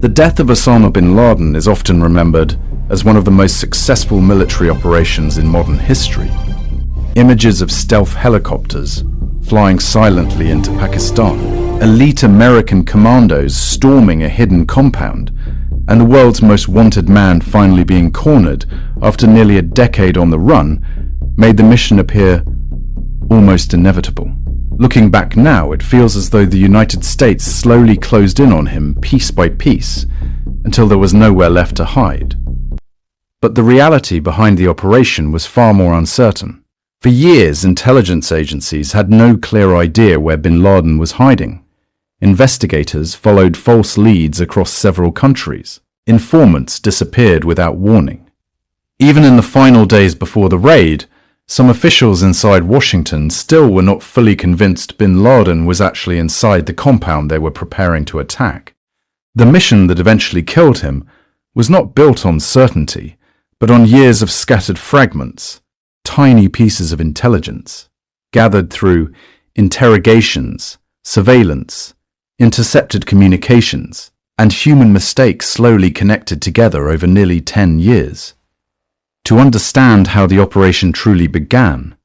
The death of Osama bin Laden is often remembered as one of the most successful military operations in modern history. Images of stealth helicopters flying silently into Pakistan, elite American commandos storming a hidden compound, and the world's most wanted man finally being cornered after nearly a decade on the run made the mission appear almost inevitable. Looking back now, it feels as though the United States slowly closed in on him piece by piece until there was nowhere left to hide. But the reality behind the operation was far more uncertain. For years, intelligence agencies had no clear idea where bin Laden was hiding. Investigators followed false leads across several countries. Informants disappeared without warning. Even in the final days before the raid, some officials inside Washington still were not fully convinced bin Laden was actually inside the compound they were preparing to attack. The mission that eventually killed him was not built on certainty, but on years of scattered fragments, tiny pieces of intelligence, gathered through interrogations, surveillance, intercepted communications, and human mistakes slowly connected together over nearly 10 years. To understand how the operation truly began,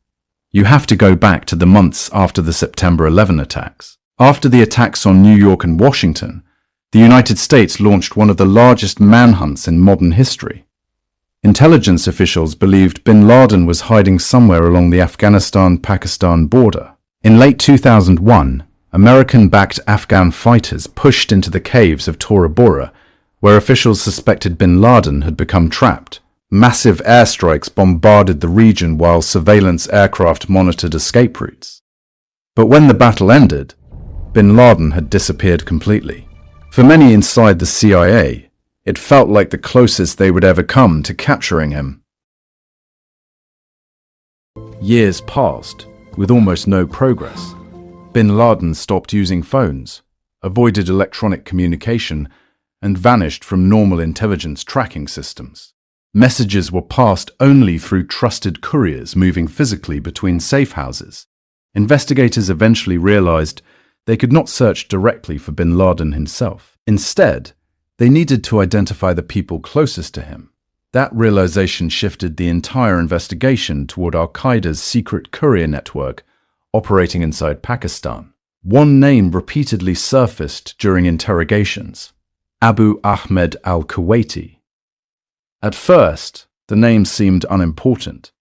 you have to go back to the months after the September 11 attacks. After the attacks on New York and Washington, the United States launched one of the largest manhunts in modern history. Intelligence officials believed bin Laden was hiding somewhere along the Afghanistan-Pakistan border. In late 2001, American-backed Afghan fighters pushed into the caves of Tora Bora, where officials suspected bin Laden had become trapped. Massive airstrikes bombarded the region while surveillance aircraft monitored escape routes. But when the battle ended, bin Laden had disappeared completely. For many inside the CIA, it felt like the closest they would ever come to capturing him. Years passed, with almost no progress. Bin Laden stopped using phones, avoided electronic communication, and vanished from normal intelligence tracking systems. Messages were passed only through trusted couriers moving physically between safe houses. Investigators eventually realized they could not search directly for bin Laden himself. Instead, they needed to identify the people closest to him. That realization shifted the entire investigation toward Al-Qaeda's secret courier network operating inside Pakistan. One name repeatedly surfaced during interrogations: Abu Ahmed al-Kuwaiti. At first, the name seemed unimportant.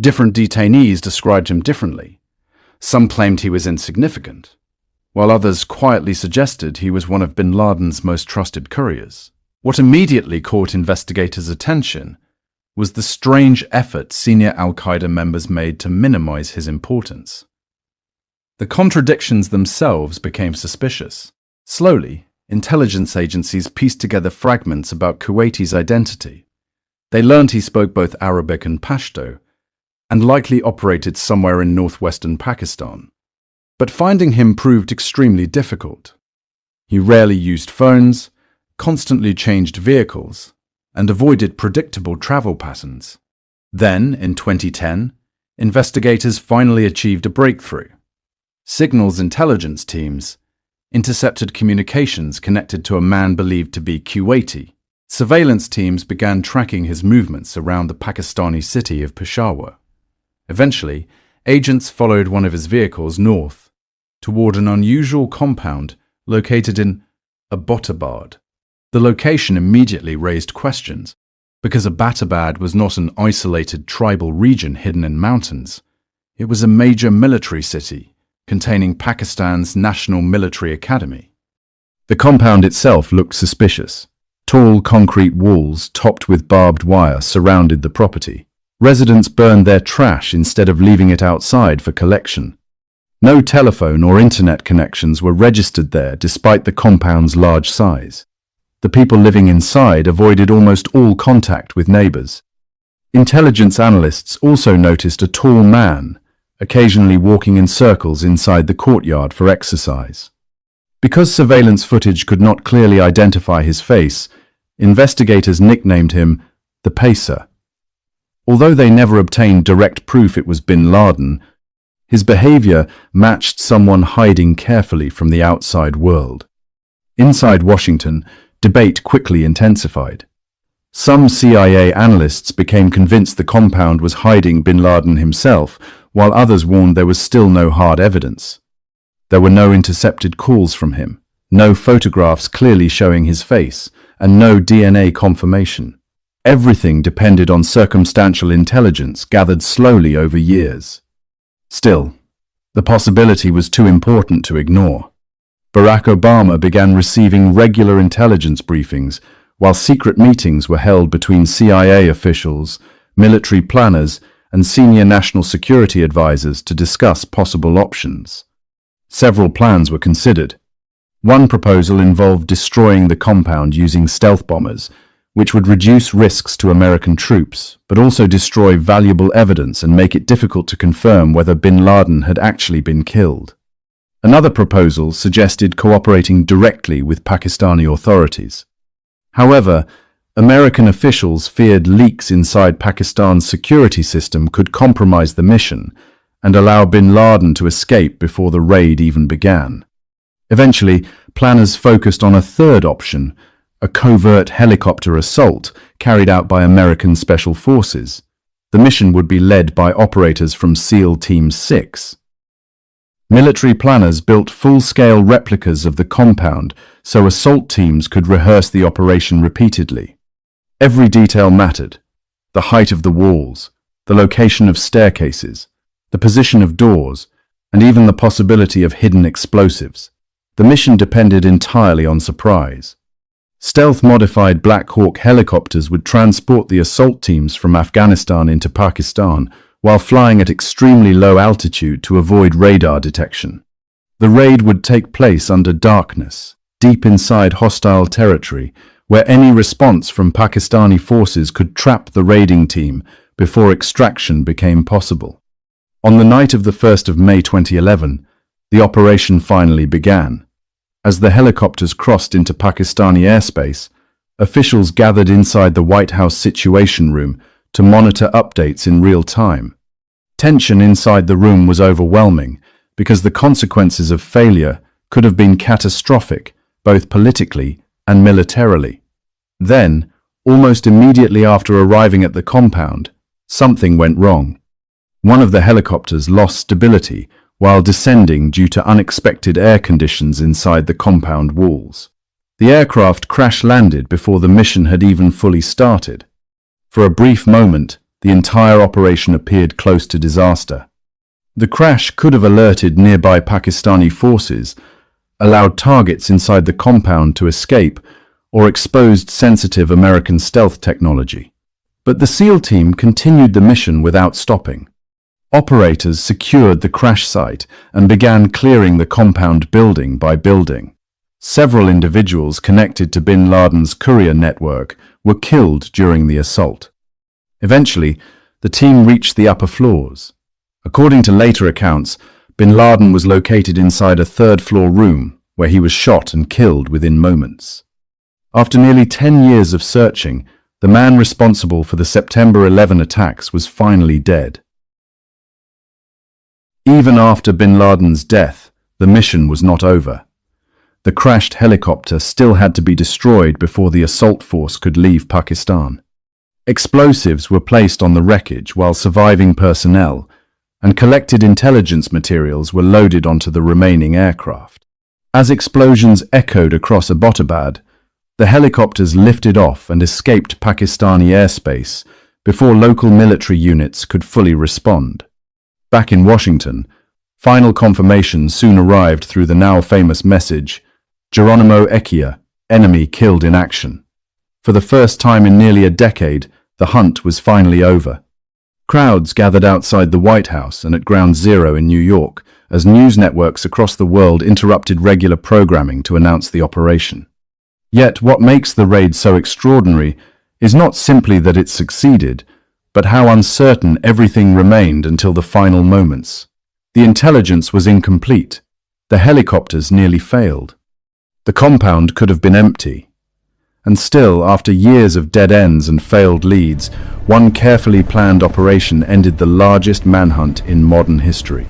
Different detainees described him differently. Some claimed he was insignificant, while others quietly suggested he was one of bin Laden's most trusted couriers. What immediately caught investigators' attention was the strange effort senior Al-Qaeda members made to minimize his importance. The contradictions themselves became suspicious. Slowly, intelligence agencies pieced together fragments about Kuwaiti's identity. They learned he spoke both Arabic and Pashto, and likely operated somewhere in northwestern Pakistan. But finding him proved extremely difficult. He rarely used phones, constantly changed vehicles, and avoided predictable travel patterns. Then, in 2010, investigators finally achieved a breakthrough. Signals intelligence teams intercepted communications connected to a man believed to be Kuwaiti. Surveillance teams began tracking his movements around the Pakistani city of Peshawar. Eventually, agents followed one of his vehicles north toward an unusual compound located in Abbottabad. The location immediately raised questions, because Abbottabad was not an isolated tribal region hidden in mountains. It was a major military city containing Pakistan's National Military Academy. The compound itself looked suspicious. Tall concrete walls topped with barbed wire surrounded the property. Residents burned their trash instead of leaving it outside for collection. No telephone or internet connections were registered there despite the compound's large size. The people living inside avoided almost all contact with neighbors. Intelligence analysts also noticed a tall man, occasionally walking in circles inside the courtyard for exercise. Because surveillance footage could not clearly identify his face, investigators nicknamed him the Pacer. Although they never obtained direct proof it was bin Laden, his behavior matched someone hiding carefully from the outside world. Inside Washington, Debate quickly intensified. Some CIA analysts became convinced the compound was hiding bin Laden himself, while others warned there was still no hard evidence. There were no intercepted calls from him, no photographs clearly showing his face, and no DNA confirmation. Everything depended on circumstantial intelligence gathered slowly over years. Still, the possibility was too important to ignore. Barack Obama began receiving regular intelligence briefings, while secret meetings were held between CIA officials, military planners, and senior national security advisors to discuss possible options. Several plans were considered. One proposal involved destroying the compound using stealth bombers, which would reduce risks to American troops, but also destroy valuable evidence and make it difficult to confirm whether bin Laden had actually been killed. Another proposal suggested cooperating directly with Pakistani authorities. However, American officials feared leaks inside Pakistan's security system could compromise the mission and allow bin Laden to escape before the raid even began. Eventually, planners focused on a third option, a covert helicopter assault carried out by American Special Forces. The mission would be led by operators from SEAL Team 6. Military planners built full-scale replicas of the compound so assault teams could rehearse the operation repeatedly. Every detail mattered: the height of the walls, the location of staircases, the position of doors, and even the possibility of hidden explosives. The mission depended entirely on surprise. Stealth-modified Black Hawk helicopters would transport the assault teams from Afghanistan into Pakistan while flying at extremely low altitude to avoid radar detection. The raid would take place under darkness, deep inside hostile territory, where any response from Pakistani forces could trap the raiding team before extraction became possible. On the night of the 1st of May 2011, the operation finally began. As the helicopters crossed into Pakistani airspace, officials gathered inside the White House Situation Room to monitor updates in real time. Tension inside the room was overwhelming because the consequences of failure could have been catastrophic, both politically and militarily. Then, almost immediately after arriving at the compound, something went wrong. One of the helicopters lost stability while descending due to unexpected air conditions inside the compound walls. The aircraft crash-landed before the mission had even fully started. For a brief moment, the entire operation appeared close to disaster. The crash could have alerted nearby Pakistani forces, allowed targets inside the compound to escape, or exposed sensitive American stealth technology. But the SEAL team continued the mission without stopping. Operators secured the crash site and began clearing the compound building by building. Several individuals connected to bin Laden's courier network were killed during the assault. Eventually, the team reached the upper floors. According to later accounts, bin Laden was located inside a third-floor room where he was shot and killed within moments. After nearly 10 years of searching, the man responsible for the September 11 attacks was finally dead. Even after bin Laden's death, the mission was not over. The crashed helicopter still had to be destroyed before the assault force could leave Pakistan. Explosives were placed on the wreckage while surviving personnel, and collected intelligence materials were loaded onto the remaining aircraft. As explosions echoed across Abbottabad, the helicopters lifted off and escaped Pakistani airspace before local military units could fully respond. Back in Washington, final confirmation soon arrived through the now famous message, "Geronimo EKIA, enemy killed in action." For the first time in nearly a decade, the hunt was finally over. Crowds gathered outside the White House and at Ground Zero in New York as news networks across the world interrupted regular programming to announce the operation. Yet what makes the raid so extraordinary is not simply that it succeeded, but how uncertain everything remained until the final moments. The intelligence was incomplete. The helicopters nearly failed. The compound could have been empty. And still, after years of dead ends and failed leads, one carefully planned operation ended the largest manhunt in modern history.